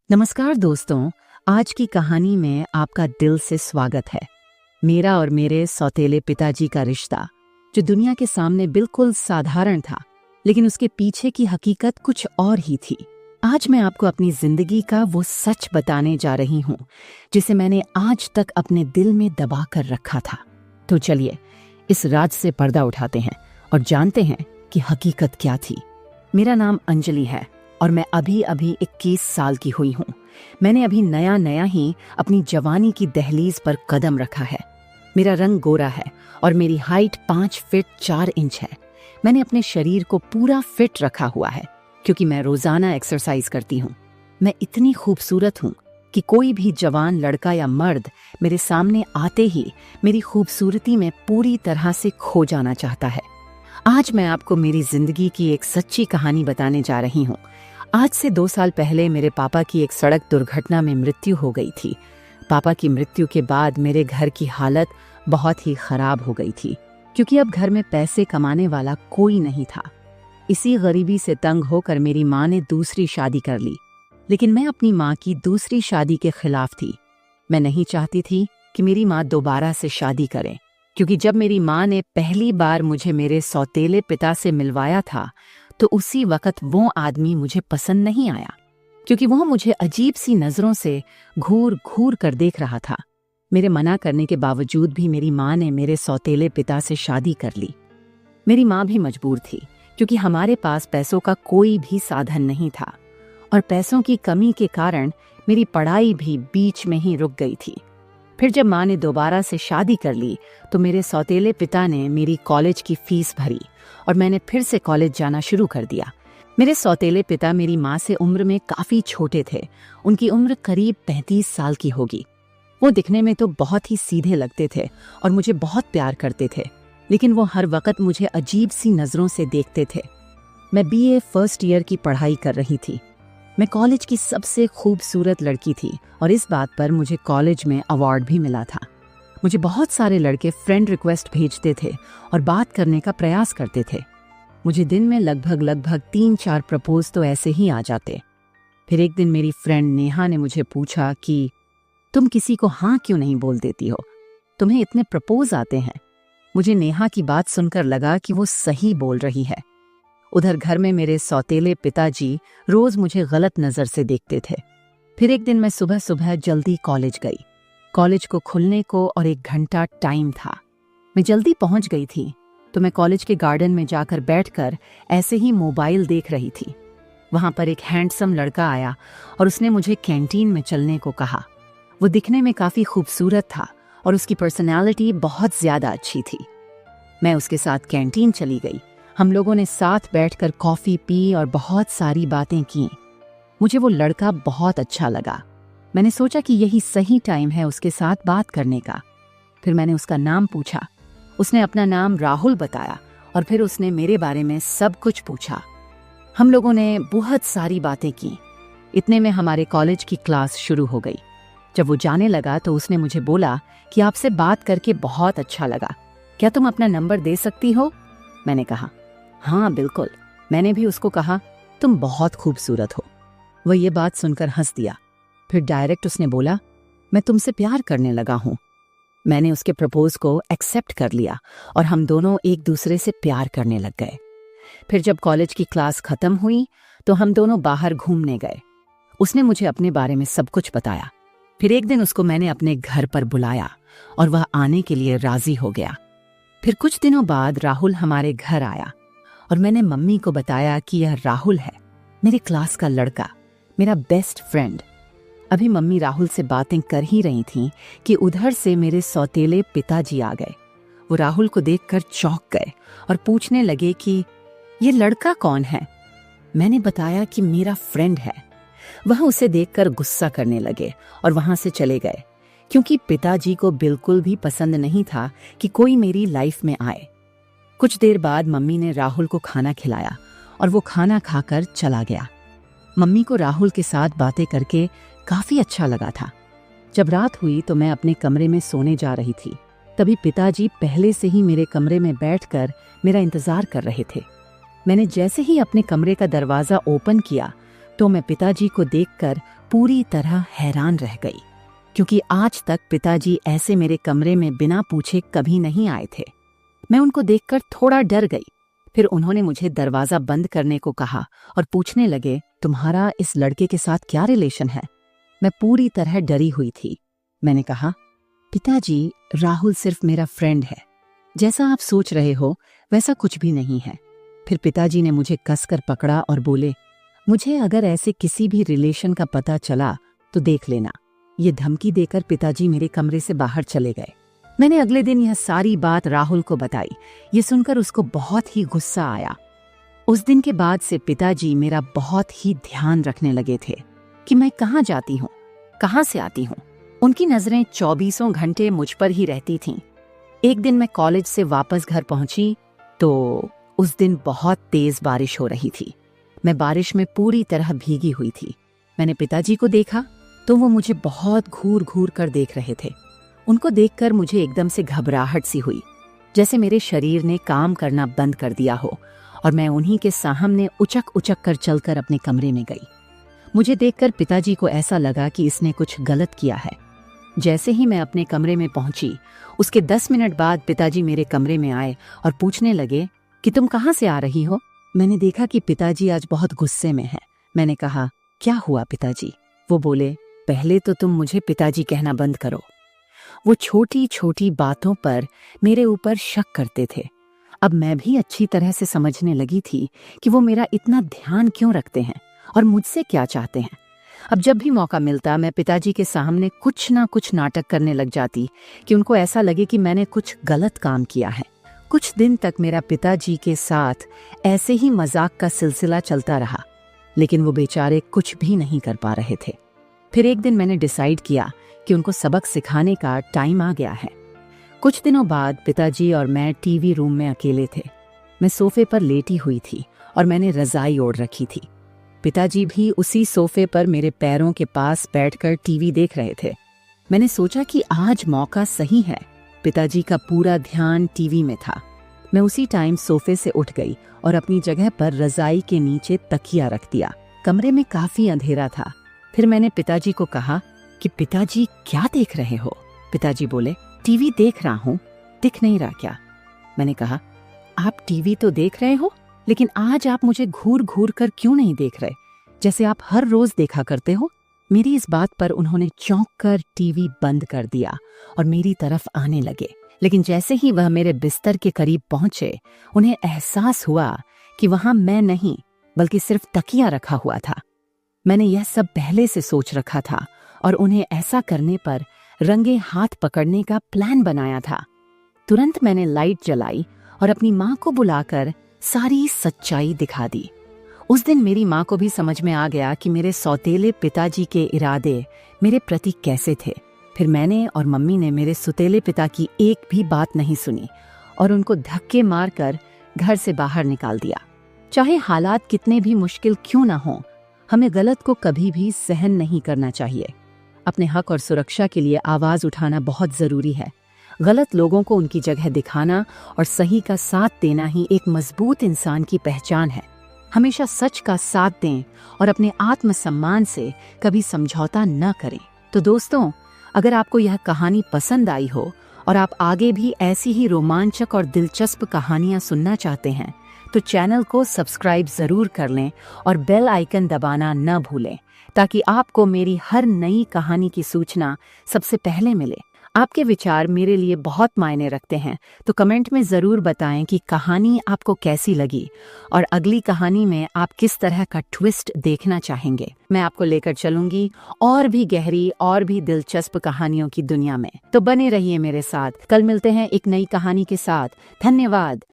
नमस्कार दोस्तों, आज की कहानी में आपका दिल से स्वागत है। मेरा और मेरे सौतेले पिताजी का रिश्ता, जो दुनिया के सामने बिल्कुल साधारण था, लेकिन उसके पीछे की हकीकत कुछ और ही थी। आज मैं आपको अपनी जिंदगी का वो सच बताने जा रही हूँ, जिसे मैंने आज तक अपने दिल में दबा कर रखा था। तो चलिए, इस राज से पर्दा उठाते हैं और जानते हैं कि हकीकत क्या थी। मेरा नाम अंजलि है और मैं अभी 21 साल की हुई हूँ। मैंने अभी नया ही अपनी जवानी की दहलीज पर कदम रखा है। मेरा रंग गोरा है और मेरी हाइट 5 फीट 4 इंच है। मैंने अपने शरीर को पूरा फिट रखा हुआ है क्योंकि मैं रोजाना एक्सरसाइज करती हूँ। मैं इतनी खूबसूरत हूँ कि कोई भी जवान लड़का या मर्द मेरे सामने आते ही मेरी खूबसूरती में पूरी तरह से खो जाना चाहता है। आज मैं आपको मेरी जिंदगी की एक सच्ची कहानी बताने जा रही हूँ। आज से 2 साल पहले मेरे पापा की एक सड़क दुर्घटना में मृत्यु हो गई थी। पापा की मृत्यु के बाद मेरे घर की हालत बहुत ही खराब हो गई थी, क्योंकि अब घर में पैसे कमाने वाला कोई नहीं था। इसी गरीबी से तंग होकर मेरी माँ ने दूसरी शादी कर ली, लेकिन मैं अपनी माँ की दूसरी शादी के खिलाफ थी। मैं नहीं चाहती थी कि मेरी माँ दोबारा से शादी करे, क्योंकि जब मेरी माँ ने पहली बार मुझे मेरे सौतेले पिता से मिलवाया था, तो उसी वक्त वो आदमी मुझे पसंद नहीं आया, क्योंकि वह मुझे अजीब सी नजरों से घूर घूर कर देख रहा था। मेरे मना करने के बावजूद भी मेरी माँ ने मेरे सौतेले पिता से शादी कर ली। मेरी माँ भी मजबूर थी, क्योंकि हमारे पास पैसों का कोई भी साधन नहीं था और पैसों की कमी के कारण मेरी पढ़ाई भी बीच में ही रुक गई थी। फिर जब माँ ने दोबारा से शादी कर ली, तो मेरे सौतेले पिता ने मेरी कॉलेज की फीस भरी और मैंने फिर से कॉलेज जाना शुरू कर दिया। मेरे सौतेले पिता मेरी माँ से उम्र में काफ़ी छोटे थे। उनकी उम्र करीब 35 साल की होगी। वो दिखने में तो बहुत ही सीधे लगते थे और मुझे बहुत प्यार करते थे, लेकिन वो हर वक्त मुझे अजीब सी नज़रों से देखते थे। मैं BA फर्स्ट ईयर की पढ़ाई कर रही थी। मैं कॉलेज की सबसे खूबसूरत लड़की थी और इस बात पर मुझे कॉलेज में अवार्ड भी मिला था। मुझे बहुत सारे लड़के फ्रेंड रिक्वेस्ट भेजते थे और बात करने का प्रयास करते थे। मुझे दिन में लगभग 3-4 प्रपोज तो ऐसे ही आ जाते। फिर एक दिन मेरी फ्रेंड नेहा ने मुझे पूछा कि तुम किसी को हाँ क्यों नहीं बोल देती हो, तुम्हें इतने प्रपोज आते हैं। मुझे नेहा की बात सुनकर लगा कि वो सही बोल रही है। उधर घर में मेरे सौतेले पिताजी रोज मुझे गलत नजर से देखते थे। फिर एक दिन मैं सुबह जल्दी कॉलेज गई। कॉलेज को खुलने को और 1 घंटा टाइम था। मैं जल्दी पहुंच गई थी, तो मैं कॉलेज के गार्डन में जाकर बैठकर ऐसे ही मोबाइल देख रही थी। वहां पर एक हैंडसम लड़का आया और उसने मुझे कैंटीन में चलने को कहा। वो दिखने में काफी खूबसूरत था और उसकी पर्सनैलिटी बहुत ज्यादा अच्छी थी। मैं उसके साथ कैंटीन चली गई। हम लोगों ने साथ बैठकर कॉफी पी और बहुत सारी बातें की। मुझे वो लड़का बहुत अच्छा लगा। मैंने सोचा कि यही सही टाइम है उसके साथ बात करने का। फिर मैंने उसका नाम पूछा। उसने अपना नाम राहुल बताया और फिर उसने मेरे बारे में सब कुछ पूछा। हम लोगों ने बहुत सारी बातें की। इतने में हमारे कॉलेज की क्लास शुरू हो गई। जब वो जाने लगा तो उसने मुझे बोला कि आपसे बात करके बहुत अच्छा लगा, क्या तुम अपना नंबर दे सकती हो? मैंने कहा हाँ बिल्कुल। मैंने भी उसको कहा तुम बहुत खूबसूरत हो। वह ये बात सुनकर हंस दिया। फिर डायरेक्ट उसने बोला मैं तुमसे प्यार करने लगा हूँ। मैंने उसके प्रपोज को एक्सेप्ट कर लिया और हम दोनों एक दूसरे से प्यार करने लग गए। फिर जब कॉलेज की क्लास खत्म हुई तो हम दोनों बाहर घूमने गए। उसने मुझे अपने बारे में सब कुछ बताया। फिर एक दिन उसको मैंने अपने घर पर बुलाया और वह आने के लिए राजी हो गया। फिर कुछ दिनों बाद राहुल हमारे घर आया और मैंने मम्मी को बताया कि यह राहुल है, मेरे क्लास का लड़का, मेरा बेस्ट फ्रेंड। अभी मम्मी राहुल से बातें कर ही रही थीं कि उधर से मेरे सौतेले पिताजी आ गए। वो राहुल को देखकर चौंक गए और पूछने लगे कि ये लड़का कौन है। मैंने बताया कि मेरा फ्रेंड है। वह उसे देखकर गुस्सा करने लगे और वहां से चले गए, क्योंकि पिताजी को बिल्कुल भी पसंद नहीं था कि कोई मेरी लाइफ में आए। कुछ देर बाद मम्मी ने राहुल को खाना खिलाया और वो खाना खाकर चला गया। मम्मी को राहुल के साथ बातें करके काफी अच्छा लगा था। जब रात हुई तो मैं अपने कमरे में सोने जा रही थी। तभी पिताजी पहले से ही मेरे कमरे में बैठकर मेरा इंतजार कर रहे थे। मैंने जैसे ही अपने कमरे का दरवाजा ओपन किया तो मैं पिताजी को देखकर पूरी तरह हैरान रह गई, क्योंकि आज तक पिताजी ऐसे मेरे कमरे में बिना पूछे कभी नहीं आए थे। मैं उनको देखकर थोड़ा डर गई। फिर उन्होंने मुझे दरवाजा बंद करने को कहा और पूछने लगे, तुम्हारा इस लड़के के साथ क्या रिलेशन है? मैं पूरी तरह डरी हुई थी। मैंने कहा, पिताजी, राहुल सिर्फ मेरा फ्रेंड है। जैसा आप सोच रहे हो वैसा कुछ भी नहीं है। फिर पिताजी ने मुझे कसकर पकड़ा और बोले, मुझे अगर ऐसे किसी भी रिलेशन का पता चला तो देख लेना। ये धमकी देकर पिताजी मेरे कमरे से बाहर चले गए। मैंने अगले दिन यह सारी बात राहुल को बताई। ये सुनकर उसको बहुत ही गुस्सा आया। उस दिन के बाद से पिताजी मेरा बहुत ही ध्यान रखने लगे थे कि मैं कहाँ जाती हूँ, कहाँ से आती हूँ। उनकी नजरें 24 घंटे मुझ पर ही रहती थीं। एक दिन मैं कॉलेज से वापस घर पहुंची तो उस दिन बहुत तेज बारिश हो रही थी। मैं बारिश में पूरी तरह भीगी हुई थी। मैंने पिताजी को देखा तो वो मुझे बहुत घूर घूर कर देख रहे थे। उनको देखकर मुझे एकदम से घबराहट सी हुई, जैसे मेरे शरीर ने काम करना बंद कर दिया हो, और मैं उन्हीं के सामने उचक उचक कर चलकर अपने कमरे में गई। मुझे देखकर पिताजी को ऐसा लगा कि इसने कुछ गलत किया है। जैसे ही मैं अपने कमरे में पहुंची, उसके 10 मिनट बाद पिताजी मेरे कमरे में आए और पूछने लगे कि तुम कहाँ से आ रही हो? मैंने देखा कि पिताजी आज बहुत गुस्से में हैं। मैंने कहा, क्या हुआ पिताजी? वो बोले, पहले तो तुम मुझे पिताजी कहना बंद करो। वो छोटी छोटी बातों पर मेरे ऊपर शक करते थे। अब मैं भी अच्छी तरह से समझने लगी थी कि वो मेरा इतना ध्यान क्यों रखते हैं और मुझसे क्या चाहते हैं। अब जब भी मौका मिलता मैं पिताजी के सामने कुछ ना कुछ नाटक करने लग जाती कि उनको ऐसा लगे कि मैंने कुछ गलत काम किया है। कुछ दिन तक मेरा पिताजी के साथ ऐसे ही मजाक का सिलसिला चलता रहा, लेकिन वो बेचारे कुछ भी नहीं कर पा रहे थे। फिर एक दिन मैंने डिसाइड किया कि उनको सबक सिखाने का टाइम आ गया है। कुछ दिनों बाद पिताजी और मैं टीवी रूम में अकेले थे। मैं सोफे पर लेटी हुई थी और मैंने रजाई ओढ़ रखी थी। पिताजी भी उसी सोफे पर मेरे पैरों के पास बैठकर टीवी देख रहे थे। मैंने सोचा कि आज मौका सही है। पिताजी का पूरा ध्यान टीवी में था। मैं उसी टाइम सोफे से उठ गई और अपनी जगह पर रजाई के नीचे तकिया रख दिया। कमरे में काफी अंधेरा था। फिर मैंने पिताजी को कहा कि पिताजी क्या देख रहे हो? पिताजी बोले, टीवी देख रहा हूँ। दिख नहीं रहा क्या? मैंने कहा, आप टीवी तो देख रहे हो, लेकिन आज आप मुझे घूर घूर कर क्यों नहीं देख रहे, जैसे आप हर रोज देखा करते हो? मेरी इस बात पर उन्होंने चौंक कर टीवी बंद कर दिया और मेरी तरफ आने लगे। लेकिन जैसे ही वह मेरे बिस्तर के करीब पहुंचे, उन्हें एहसास हुआ कि वहां मैं नहीं बल्कि सिर्फ तकिया रखा हुआ था। मैंने यह सब पहले से सोच रखा था और उन्हें ऐसा करने पर रंगे हाथ पकड़ने का प्लान बनाया था। तुरंत मैंने लाइट जलाई और अपनी माँ को बुलाकर सारी सच्चाई दिखा दी। उस दिन मेरी माँ को भी समझ में आ गया कि मेरे सौतेले पिताजी के इरादे मेरे प्रति कैसे थे। फिर मैंने और मम्मी ने मेरे सुतेले पिता की एक भी बात नहीं सुनी और उनको धक्के मारकर घर से बाहर निकाल दिया। चाहे हालात कितने भी मुश्किल क्यों ना हों, हमें गलत को कभी भी सहन नहीं करना चाहिए। अपने हक और सुरक्षा के लिए आवाज उठाना बहुत जरूरी है। गलत लोगों को उनकी जगह दिखाना और सही का साथ देना ही एक मजबूत इंसान की पहचान है। हमेशा सच का साथ दें और अपने आत्मसम्मान से कभी समझौता न करें। तो दोस्तों, अगर आपको यह कहानी पसंद आई हो और आप आगे भी ऐसी ही रोमांचक और दिलचस्प कहानियां सुनना चाहते हैं, तो चैनल को सब्सक्राइब जरूर कर लें और बेल आइकन दबाना न भूलें, ताकि आपको मेरी हर नई कहानी की सूचना सबसे पहले मिले। आपके विचार मेरे लिए बहुत मायने रखते हैं, तो कमेंट में ज़रूर बताएं कि कहानी आपको कैसी लगी और अगली कहानी में आप किस तरह का ट्विस्ट देखना चाहेंगे। मैं आपको लेकर चलूंगी और भी गहरी और भी दिलचस्प कहानियों की दुनिया में। तो बने रहिए मेरे साथ। कल मिलते हैं एक नई कहानी के साथ। धन्यवाद।